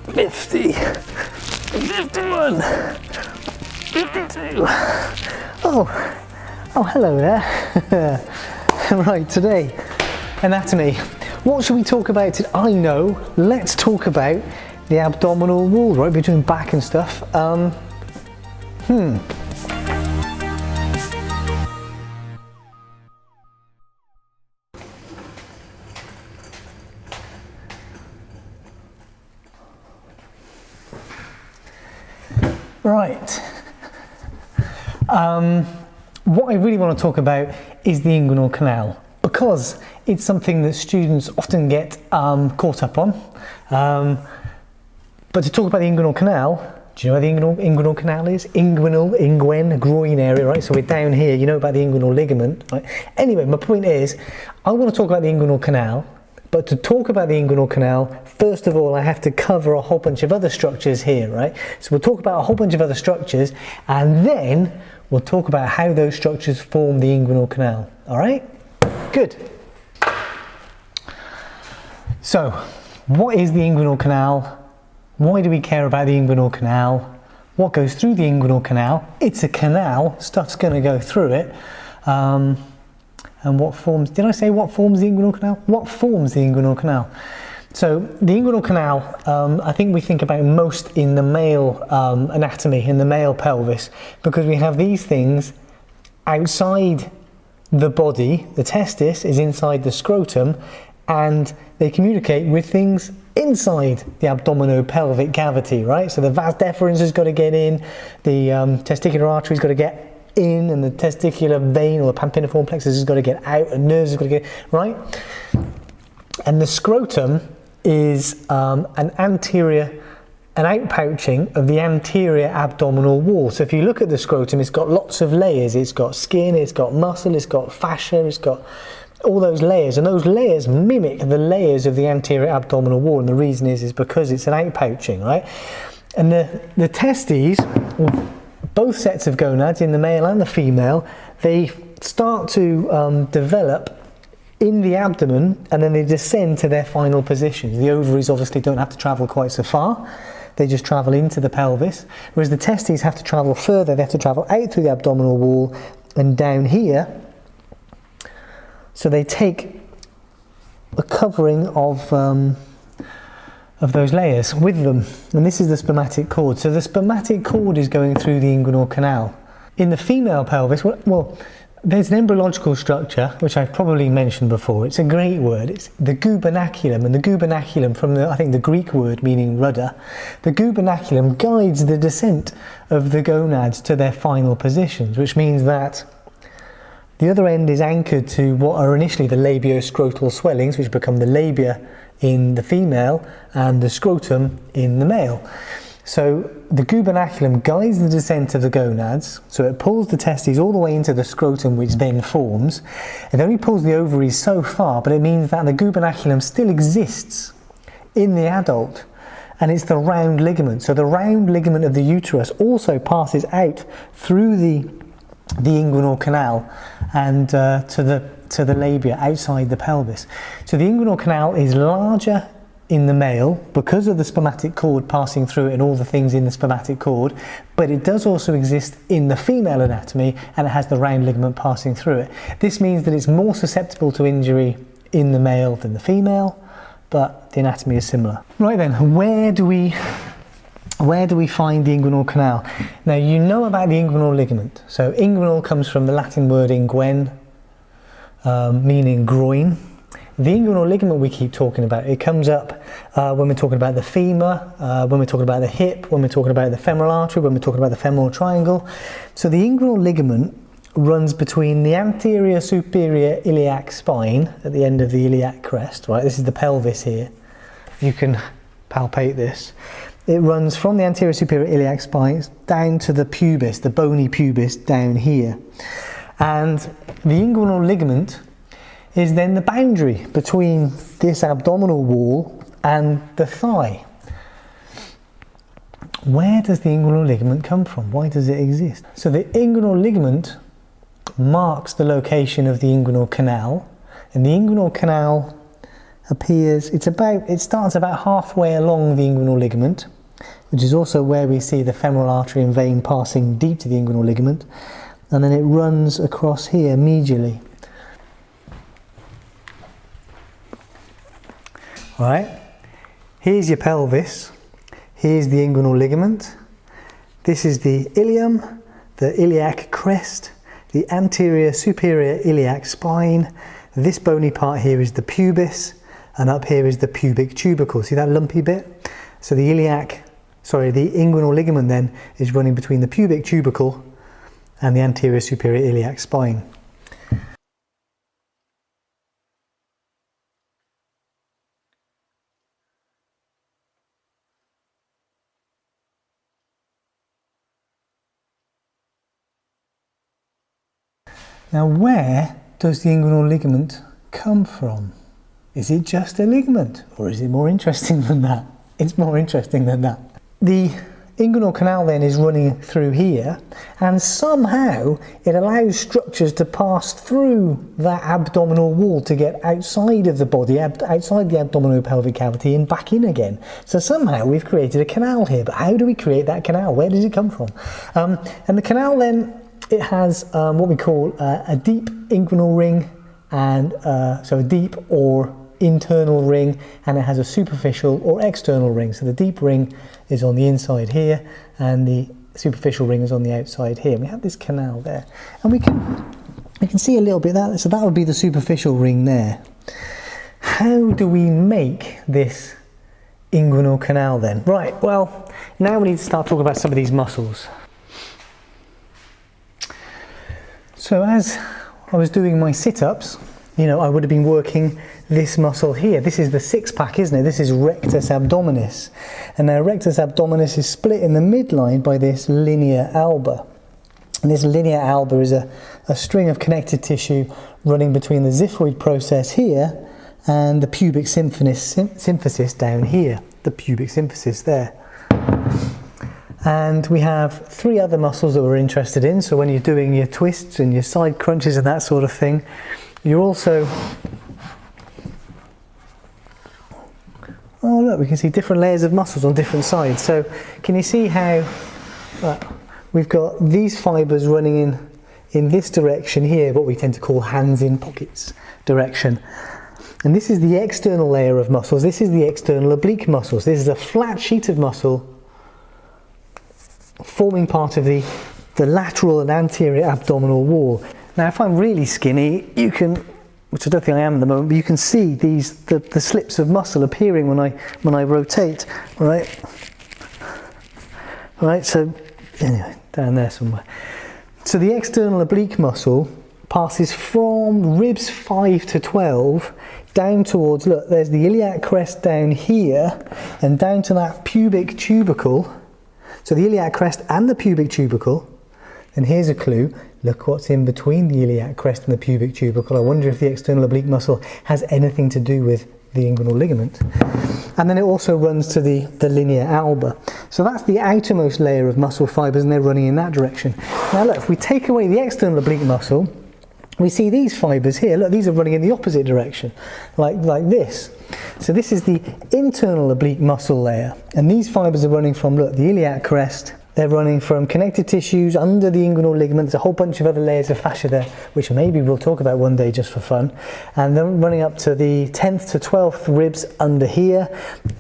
50, 51, 52. Oh, hello there. Right, today, anatomy. What should we talk about today? I know, let's talk about the abdominal wall, right, between back and stuff. Right. What I really want to talk about is the inguinal canal, because it's something that students often get caught up on. But to talk about the inguinal canal, do you know where the inguinal canal is? Inguinal, groin area, right? So we're down here, you know about the inguinal ligament, right? Anyway, my point is, I want to talk about the inguinal canal, but to talk about the inguinal canal, first of all, I have to cover a whole bunch of other structures here, right? So we'll talk about a whole bunch of other structures, and then we'll talk about how those structures form the inguinal canal, all right? Good. So, what is the inguinal canal? Why do we care about the inguinal canal? What goes through the inguinal canal? It's a canal, stuff's going to go through it. And what forms, did I say what forms the inguinal canal? What forms the inguinal canal? So the inguinal canal, I think we think about most in the male anatomy, in the male pelvis, because we have these things outside the body. The testis is inside the scrotum, and they communicate with things inside the abdominopelvic cavity, right? So the vas deferens has got to get in, the testicular artery's got to get in, and the testicular vein or the pampiniform plexus has got to get out, and nerves have got to get right. And the scrotum is an outpouching of the anterior abdominal wall. So if you look at the scrotum, it's got lots of layers. It's got skin, it's got muscle, it's got fascia, it's got all those layers, and those layers mimic the layers of the anterior abdominal wall, and the reason is because it's an outpouching, right? And the testes, both sets of gonads, in the male and the female, they start to develop in the abdomen, and then they descend to their final positions. The ovaries obviously don't have to travel quite so far, they just travel into the pelvis, whereas the testes have to travel further. They have to travel out through the abdominal wall and down here. So they take a covering of those layers with them, and this is the spermatic cord. So the spermatic cord is going through the inguinal canal. In the female pelvis, well, there's an embryological structure which I've probably mentioned before. It's a great word. It's the gubernaculum, and the gubernaculum, from I think the Greek word meaning rudder, the gubernaculum guides the descent of the gonads to their final positions, which means that the other end is anchored to what are initially the labioscrotal swellings, which become the labia in the female and the scrotum in the male. So the gubernaculum guides the descent of the gonads, so it pulls the testes all the way into the scrotum, which then forms. It only pulls the ovaries so far, but it means that the gubernaculum still exists in the adult, and it's the round ligament. So the round ligament of the uterus also passes out through the inguinal canal and to the labia outside the pelvis. So the inguinal canal is larger in the male because of the spermatic cord passing through it and all the things in the spermatic cord, but it does also exist in the female anatomy, and it has the round ligament passing through it. This means that it's more susceptible to injury in the male than the female, but the anatomy is similar. Right then, where do we find the inguinal canal? Now, you know about the inguinal ligament. So inguinal comes from the Latin word inguine, meaning groin. The inguinal ligament we keep talking about, it comes up when we're talking about the femur, when we're talking about the hip, when we're talking about the femoral artery, when we're talking about the femoral triangle. So the inguinal ligament runs between the anterior superior iliac spine at the end of the iliac crest, right? This is the pelvis here. You can palpate this. It runs from the anterior superior iliac spine down to the pubis, the bony pubis down here. And the inguinal ligament is then the boundary between this abdominal wall and the thigh. Where does the inguinal ligament come from? Why does it exist? So the inguinal ligament marks the location of the inguinal canal, and the inguinal canal appears, it starts about halfway along the inguinal ligament, which is also where we see the femoral artery and vein passing deep to the inguinal ligament, and then it runs across here medially. Alright, here's your pelvis, here's the inguinal ligament, this is the ilium, the iliac crest, the anterior superior iliac spine, this bony part here is the pubis, and up here is the pubic tubercle. See that lumpy bit? So the inguinal ligament then is running between the pubic tubercle and the anterior superior iliac spine. Now, where does the inguinal ligament come from? Is it just a ligament, or is it more interesting than that? It's more interesting than that. The inguinal canal then is running through here, and somehow it allows structures to pass through that abdominal wall to get outside of the body, outside the abdominopelvic cavity, and back in again. So somehow we've created a canal here, but how do we create that canal? Where does it come from? And the canal then, it has what we call a deep inguinal ring, and so a deep or internal ring, and it has a superficial or external ring. So the deep ring is on the inside here, and the superficial ring is on the outside here. And we have this canal there, and we can see a little bit of that. So that would be the superficial ring there. How do we make this inguinal canal then? Right, well, now we need to start talking about some of these muscles. So as I was doing my sit-ups, you know, I would have been working this muscle here. This is the six-pack, isn't it? This is rectus abdominis. And now rectus abdominis is split in the midline by this linea alba. And this linea alba is a string of connective tissue running between the xiphoid process here and the pubic symphysis down here. The pubic symphysis there. And we have three other muscles that we're interested in. So when you're doing your twists and your side crunches and that sort of thing, you're also, oh look, we can see different layers of muscles on different sides. So can you see how we've got these fibres running in this direction here, what we tend to call hands in pockets direction. And this is the external layer of muscles. This is the external oblique muscles. This is a flat sheet of muscle forming part of the lateral and anterior abdominal wall. Now if I'm really skinny, you can, which I don't think I am at the moment, but you can see the slips of muscle appearing when I rotate, right? Right, so anyway, down there somewhere. So the external oblique muscle passes from ribs 5 to 12 down towards, look, there's the iliac crest down here and down to that pubic tubercle. So the iliac crest and the pubic tubercle, and here's a clue, look what's in between the iliac crest and the pubic tubercle. I wonder if the external oblique muscle has anything to do with the inguinal ligament. And then it also runs to the linea alba. So that's the outermost layer of muscle fibres, and they're running in that direction. Now look, if we take away the external oblique muscle, we see these fibres here, look, these are running in the opposite direction, like this. So this is the internal oblique muscle layer, and these fibres are running from, look, the iliac crest, they're running from connective tissues under the inguinal ligament. There's a whole bunch of other layers of fascia there, which maybe we'll talk about one day just for fun. And then running up to the 10th to 12th ribs under here.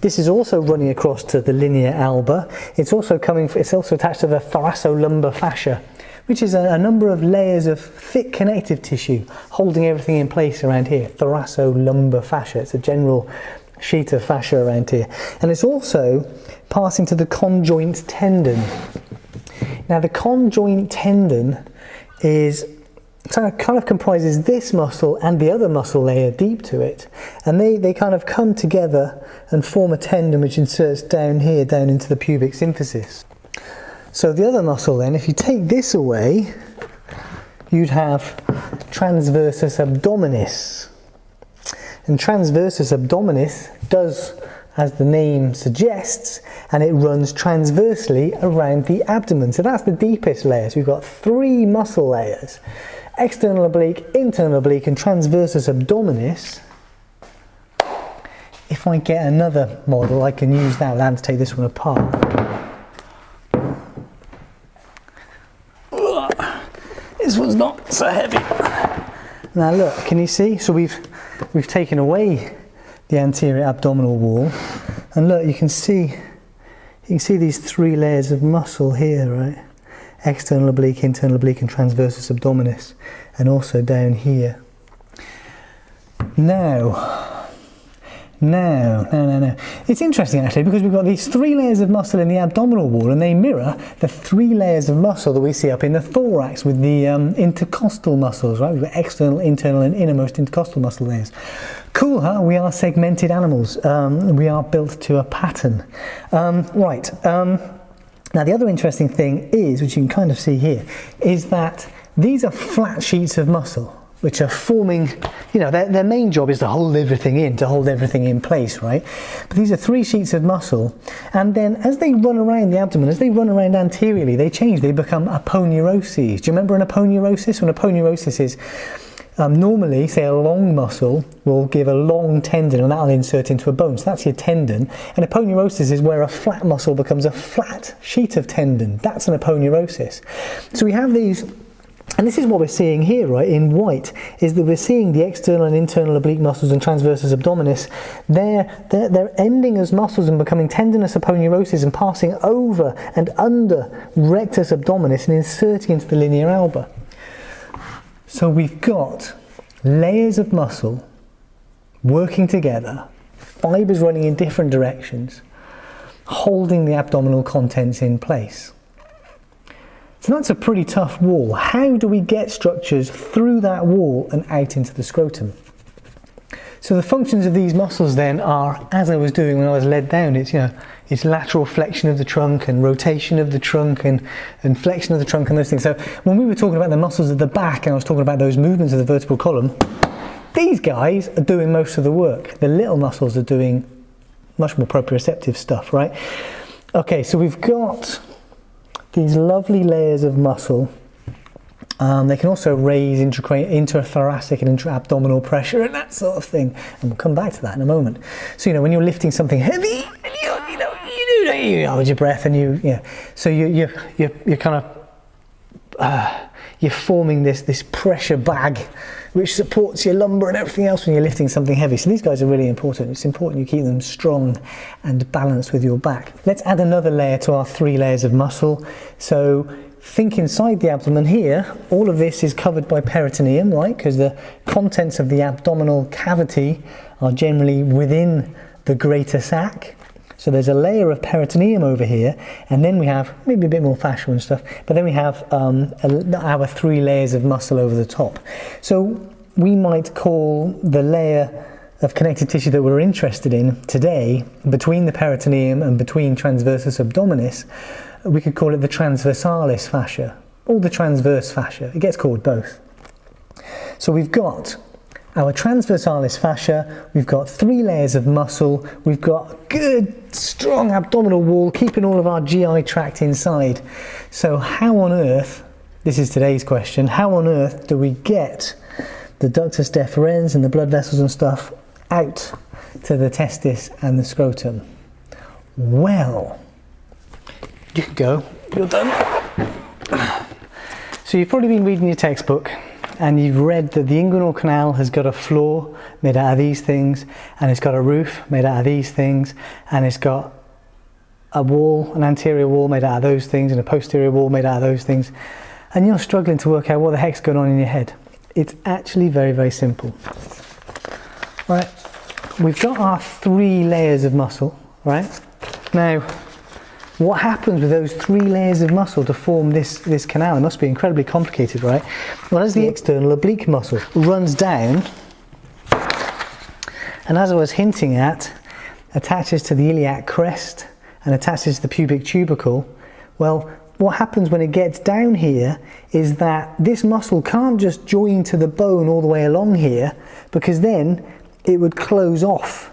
This is also running across to the linea alba. It's also attached to the thoracolumbar fascia, which is a number of layers of thick connective tissue holding everything in place around here. Thoracolumbar fascia, it's a general sheet of fascia around here. And it's also passing to the conjoint tendon. Now the conjoint tendon kind of comprises this muscle and the other muscle layer deep to it, and they kind of come together and form a tendon which inserts down here, down into the pubic symphysis. So the other muscle then, if you take this away, you'd have transversus abdominis. And transversus abdominis does as the name suggests, and it runs transversely around the abdomen. So that's the deepest layer. So we've got three muscle layers: external oblique, internal oblique, and transversus abdominis. if I get another model, I can use that without having to take this one apart. This one's not so heavy. Now look, can you see? So we've taken away the anterior abdominal wall, and look, you can see these three layers of muscle here, right? External oblique, internal oblique, and transversus abdominis, and also down here. Now. It's interesting actually, because we've got these three layers of muscle in the abdominal wall, and they mirror the three layers of muscle that we see up in the thorax with the intercostal muscles, right? We've got external, internal, and innermost intercostal muscle layers. Cool, huh? We are segmented animals. We are built to a pattern. Now the other interesting thing is, which you can kind of see here, is that these are flat sheets of muscle, which are forming, you know, their main job is to hold everything in place, right? But these are three sheets of muscle, and then as they run around the abdomen, as they run around anteriorly, they change, they become aponeuroses. Do you remember an aponeurosis? When aponeurosis is normally, say, a long muscle will give a long tendon, and that'll insert into a bone, so that's your tendon. And aponeurosis is where a flat muscle becomes a flat sheet of tendon. That's an aponeurosis. So we have these. And this is what we're seeing here, right, in white, is that we're seeing the external and internal oblique muscles and transversus abdominis. They're ending as muscles and becoming tendinous aponeurosis and passing over and under rectus abdominis and inserting into the linea alba. So we've got layers of muscle working together, fibres running in different directions, holding the abdominal contents in place. So that's a pretty tough wall. How do we get structures through that wall and out into the scrotum? So the functions of these muscles then are, as I was doing when I was led down, it's, you know, it's lateral flexion of the trunk and rotation of the trunk and flexion of the trunk and those things. So when we were talking about the muscles at the back and I was talking about those movements of the vertebral column, these guys are doing most of the work. The little muscles are doing much more proprioceptive stuff, right? Okay, so we've got these lovely layers of muscle. They can also raise intrathoracic and intra-abdominal pressure and that sort of thing. And we'll come back to that in a moment. So, you know, when you're lifting something heavy, and you hold your breath and so you're kind of, you're forming this pressure bag which supports your lumbar and everything else when you're lifting something heavy. So these guys are really important. It's important you keep them strong and balanced with your back. Let's add another layer to our three layers of muscle. So think inside the abdomen here, all of this is covered by peritoneum, right? Because the contents of the abdominal cavity are generally within the greater sac. So there's a layer of peritoneum over here, and then we have maybe a bit more fascia and stuff, but then we have our three layers of muscle over the top. So we might call the layer of connective tissue that we're interested in today, between the peritoneum and between transversus abdominis, we could call it the transversalis fascia, or the transverse fascia. It gets called both. So we've got our transversalis fascia, we've got three layers of muscle, we've got good strong abdominal wall keeping all of our GI tract inside. So how on earth, this is today's question, how on earth do we get the ductus deferens and the blood vessels and stuff out to the testis and the scrotum? Well, you can go, you're done. So you've probably been reading your textbook and you've read that the inguinal canal has got a floor made out of these things, and it's got a roof made out of these things, and it's got a wall, an anterior wall made out of those things, and a posterior wall made out of those things, and you're struggling to work out what the heck's going on in your head. It's actually very, very simple. Right, we've got our three layers of muscle, right? Now, what happens with those three layers of muscle to form this canal? It must be incredibly complicated, right? Well, as the external oblique muscle runs down, and as I was hinting at, attaches to the iliac crest and attaches to the pubic tubercle, well, what happens when it gets down here is that this muscle can't just join to the bone all the way along here, because then it would close off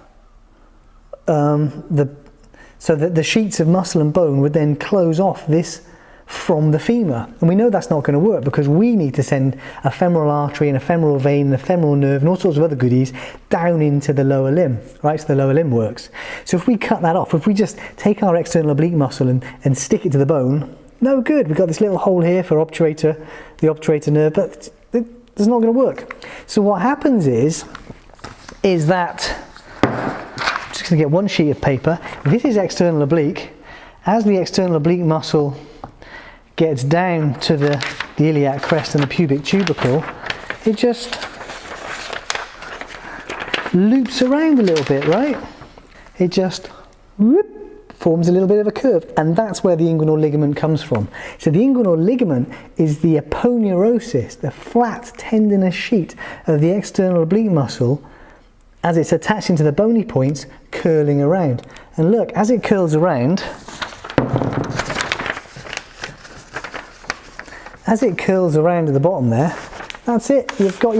so that the sheets of muscle and bone would then close off this from the femur. And we know that's not going to work because we need to send a femoral artery and a femoral vein and a femoral nerve and all sorts of other goodies down into the lower limb, right? So the lower limb works. So if we cut that off, if we just take our external oblique muscle and stick it to the bone, no good. We've got this little hole here for the obturator nerve, but it's not going to work. So what happens is that, I'm just going to get one sheet of paper. This is external oblique. As the external oblique muscle gets down to the iliac crest and the pubic tubercle, it just loops around a little bit, right? It just whoop, forms a little bit of a curve, and that's where the inguinal ligament comes from. So the inguinal ligament is the aponeurosis, the flat tendinous sheet of the external oblique muscle as it's attaching to the bony points, curling around. And look, as it curls around, at the bottom there, that's it. You've got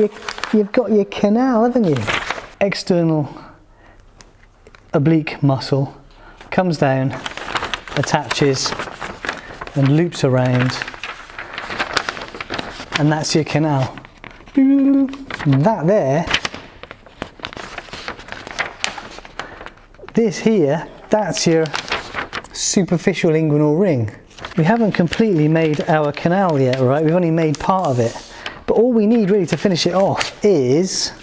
your canal, haven't you? External oblique muscle comes down, attaches, and loops around, and that's your canal. That there, this here, that's your superficial inguinal ring. We haven't completely made our canal yet, right? We've only made part of it. But all we need really to finish it off is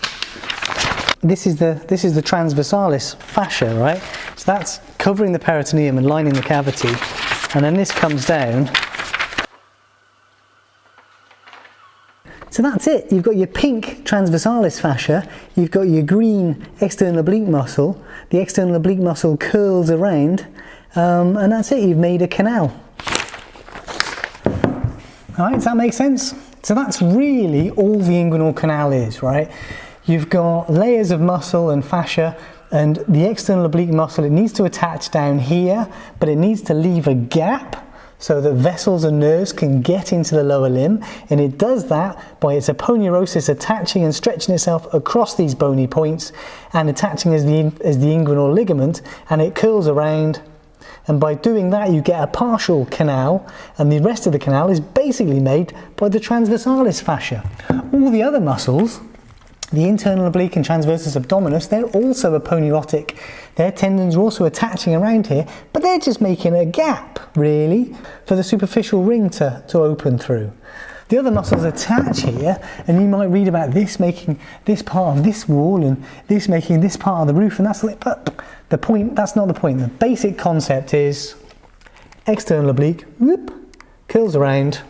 this is the transversalis fascia, right? So that's covering the peritoneum and lining the cavity. And then this comes down. So that's it. You've got your pink transversalis fascia, you've got your green external oblique muscle, the external oblique muscle curls around, and that's it. You've made a canal. All right, does that make sense? So that's really all the inguinal canal is, right? You've got layers of muscle and fascia, and the external oblique muscle, it needs to attach down here, but it needs to leave a gap so that vessels and nerves can get into the lower limb, and it does that by its aponeurosis attaching and stretching itself across these bony points and attaching as the inguinal ligament, and it curls around. And by doing that, you get a partial canal, and the rest of the canal is basically made by the transversalis fascia. All the other muscles, the internal oblique and transversus abdominis, they're also aponeurotic. Their tendons are also attaching around here, but they're just making a gap, really, for the superficial ring to open through. The other muscles attach here, and you might read about this making this part of this wall and this making this part of the roof, and that's it. But the point, that's not the point. The basic concept is external oblique, whoop, curls around.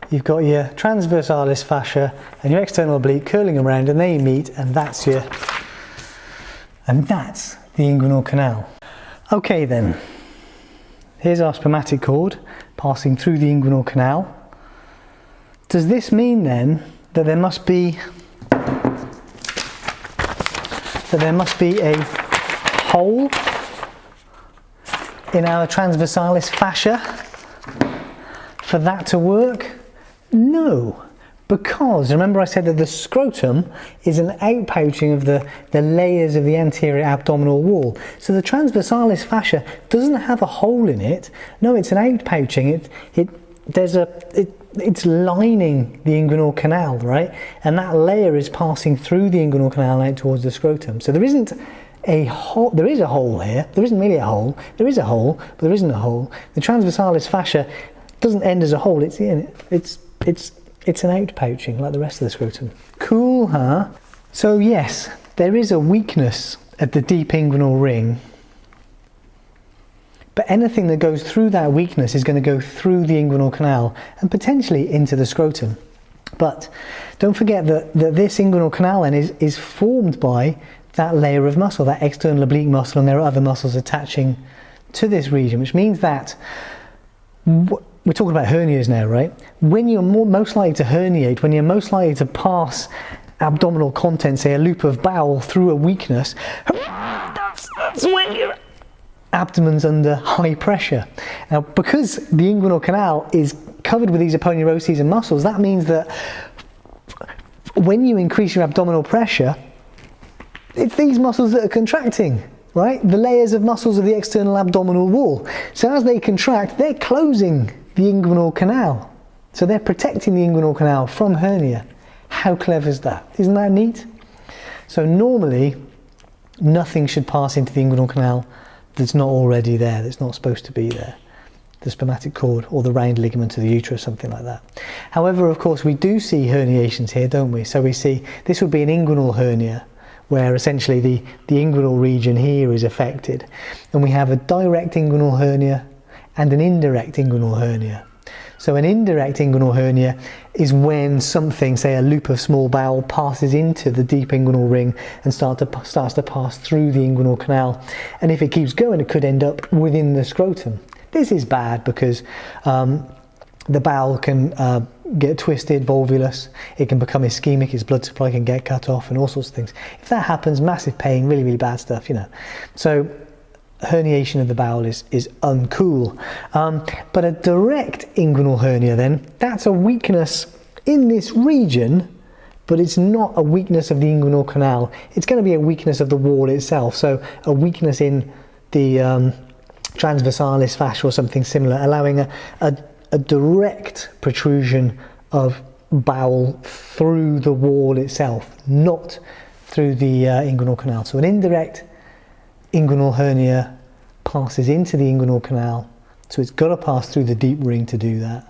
You've got your transversalis fascia and your external oblique curling around, and they meet, and that's the inguinal canal. Okay then, here's our spermatic cord passing through the inguinal canal. Does this mean then that there must be a hole in our transversalis fascia for that to work? No, because remember I said that the scrotum is an outpouching of the layers of the anterior abdominal wall. So the transversalis fascia doesn't have a hole in it. No, it's an outpouching. It's lining the inguinal canal, right? And that layer is passing through the inguinal canal out towards the scrotum. So there isn't a hole. There is a hole here. There isn't really a hole. There is a hole, but there isn't a hole. The transversalis fascia doesn't end as a hole. It's an outpouching like the rest of the scrotum. Cool, huh? So yes, there is a weakness at the deep inguinal ring, but anything that goes through that weakness is going to go through the inguinal canal and potentially into the scrotum. But don't forget that this inguinal canal then is formed by that layer of muscle, that external oblique muscle, and there are other muscles attaching to this region, which means that we're talking about hernias now, right? When you're most likely to herniate, when you're most likely to pass abdominal content, say a loop of bowel through a weakness, that's when your abdomen's under high pressure. Now, because the inguinal canal is covered with these aponeuroses and muscles, that means that when you increase your abdominal pressure, it's these muscles that are contracting. right? The layers of muscles of the external abdominal wall. So as they contract, they're closing the inguinal canal. So they're protecting the inguinal canal from hernia. How clever is that? Isn't that neat? So normally, nothing should pass into the inguinal canal that's not already there, that's not supposed to be there. The spermatic cord or the round ligament of the uterus, something like that. However, of course, we do see herniations here, don't we? So we see, this would be an inguinal hernia, where essentially the inguinal region here is affected. And we have a direct inguinal hernia and an indirect inguinal hernia. So an indirect inguinal hernia is when something, say a loop of small bowel, passes into the deep inguinal ring and starts to pass through the inguinal canal. And if it keeps going, it could end up within the scrotum. This is bad because the bowel can get twisted, volvulus, it can become ischemic, its blood supply can get cut off and all sorts of things. If that happens, massive pain, really, really bad stuff, you know. So herniation of the bowel is uncool. But a direct inguinal hernia then, that's a weakness in this region, but it's not a weakness of the inguinal canal. It's going to be a weakness of the wall itself. So a weakness in the transversalis fascia or something similar, allowing a direct protrusion of bowel through the wall itself, not through the inguinal canal. So an indirect inguinal hernia passes into the inguinal canal, so it's got to pass through the deep ring to do that.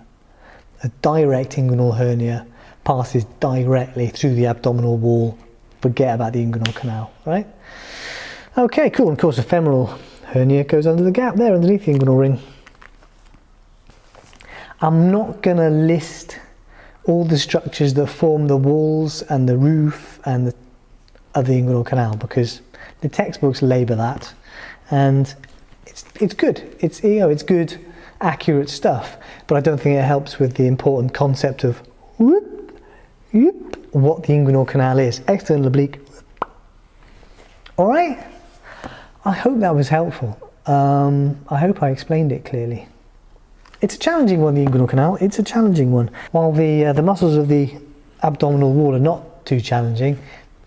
A direct inguinal hernia passes directly through the abdominal wall. Forget about the inguinal canal, right? Okay, cool. And of course, a femoral hernia goes under the gap there underneath the inguinal ring. I'm not going to list all the structures that form the walls and the roof and of the inguinal canal because the textbooks labour that, and it's good. It's, you know, it's good, accurate stuff. But I don't think it helps with the important concept of whoop, whoop, what the inguinal canal is. External oblique. All right. I hope that was helpful. I hope I explained it clearly. It's a challenging one, the inguinal canal. It's a challenging one. While the muscles of the abdominal wall are not too challenging,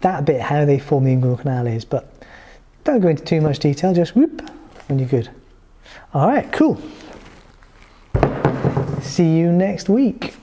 that bit, how they form the inguinal canal is. But don't go into too much detail, just whoop, and you're good. All right, cool. See you next week.